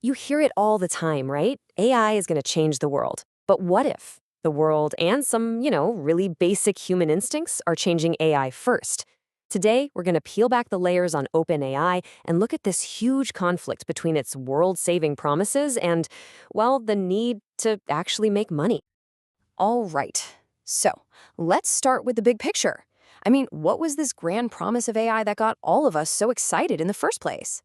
You hear it all the time, right? AI is going to change the world. But what if the world and some, really basic human instincts are changing AI first? Today, we're going to peel back the layers on OpenAI and look at this huge conflict between its world-saving promises and, well, the need to actually make money. All right. So let's start with the big picture. I mean, what was this grand promise of AI that got all of us so excited in the first place?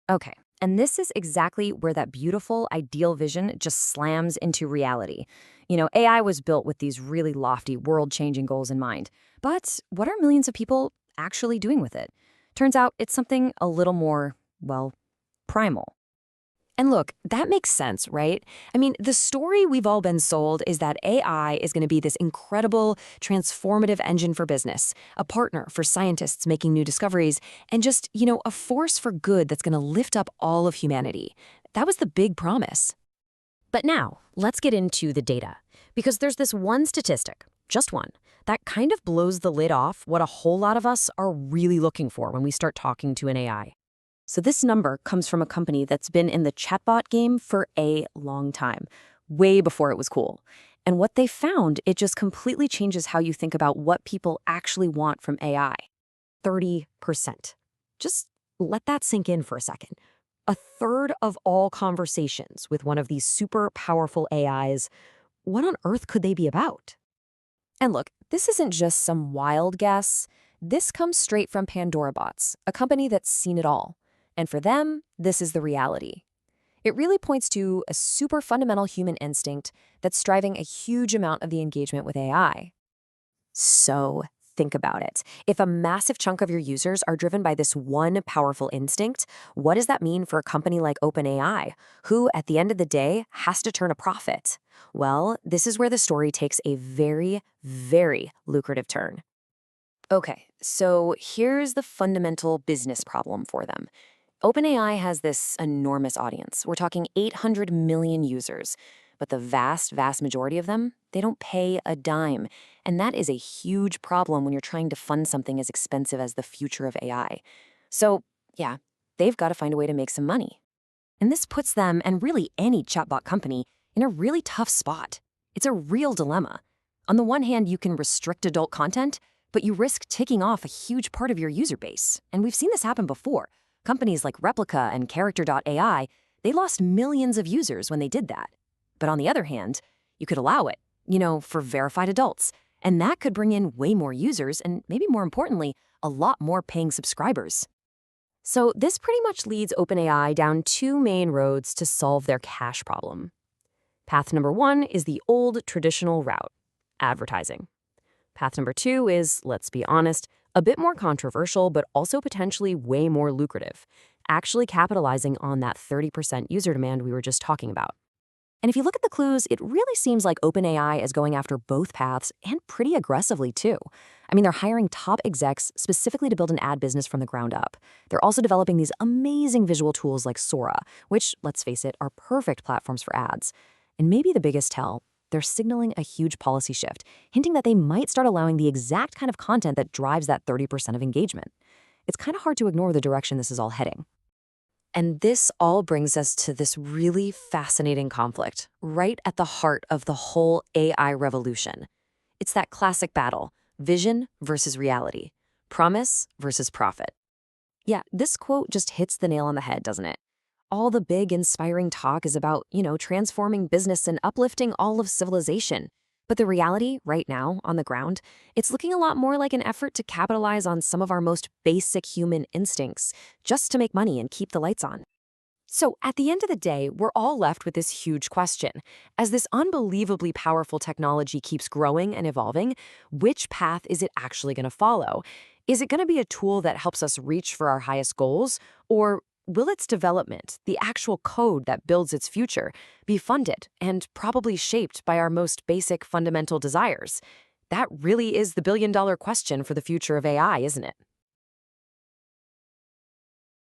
Okay, and this is exactly where that beautiful, ideal vision just slams into reality. AI was built with these really lofty, world-changing goals in mind. But what are millions of people actually doing with it? Turns out it's something a little more, well, primal. And look, that makes sense, right? I mean, the story we've all been sold is that AI is going to be this incredible, transformative engine for business, a partner for scientists making new discoveries, and just, a force for good that's going to lift up all of humanity. That was the big promise. But now, let's get into the data. Because there's this one statistic, just one, that kind of blows the lid off what a whole lot of us are really looking for when we start talking to an AI. So this number comes from a company that's been in the chatbot game for a long time, way before it was cool. And what they found, it just completely changes how you think about what people actually want from AI. 30%. Just let that sink in for a second. A third of all conversations with one of these super powerful AIs, what on earth could they be about? And look, this isn't just some wild guess. This comes straight from Pandora Bots, a company that's seen it all. And for them, this is the reality. It really points to a super fundamental human instinct that's driving a huge amount of the engagement with AI. So think about it. If a massive chunk of your users are driven by this one powerful instinct, what does that mean for a company like OpenAI, who at the end of the day has to turn a profit? Well, this is where the story takes a very, very lucrative turn. Okay, so here's the fundamental business problem for them. OpenAI has this enormous audience. We're talking 800 million users. But the vast, vast majority of them, they don't pay a dime. And that is a huge problem when you're trying to fund something as expensive as the future of AI. So, yeah, they've got to find a way to make some money. And this puts them, and really any chatbot company, in a really tough spot. It's a real dilemma. On the one hand, you can restrict adult content, but you risk ticking off a huge part of your user base. And we've seen this happen before. Companies like Replica and Character.ai, they lost millions of users when they did that. But on the other hand, you could allow it, for verified adults. And that could bring in way more users and maybe more importantly, a lot more paying subscribers. So this pretty much leads OpenAI down two main roads to solve their cash problem. Path number one is the old traditional route, advertising. Path number two is, let's be honest, a bit more controversial, but also potentially way more lucrative, actually capitalizing on that 30% user demand we were just talking about. And if you look at the clues, it really seems like OpenAI is going after both paths and pretty aggressively too. I mean, they're hiring top execs specifically to build an ad business from the ground up. They're also developing these amazing visual tools like Sora, which, let's face it, are perfect platforms for ads. And maybe the biggest tell, they're signaling a huge policy shift, hinting that they might start allowing the exact kind of content that drives that 30% of engagement. It's kind of hard to ignore the direction this is all heading. And this all brings us to this really fascinating conflict, right at the heart of the whole AI revolution. It's that classic battle, vision versus reality, promise versus profit. Yeah, this quote just hits the nail on the head, doesn't it? All the big, inspiring talk is about, transforming business and uplifting all of civilization. But the reality, right now, on the ground, it's looking a lot more like an effort to capitalize on some of our most basic human instincts, just to make money and keep the lights on. So at the end of the day, we're all left with this huge question. As this unbelievably powerful technology keeps growing and evolving, which path is it actually going to follow? Is it going to be a tool that helps us reach for our highest goals? Or will its development, the actual code that builds its future, be funded and probably shaped by our most basic fundamental desires? That really is the billion-dollar question for the future of AI, isn't it?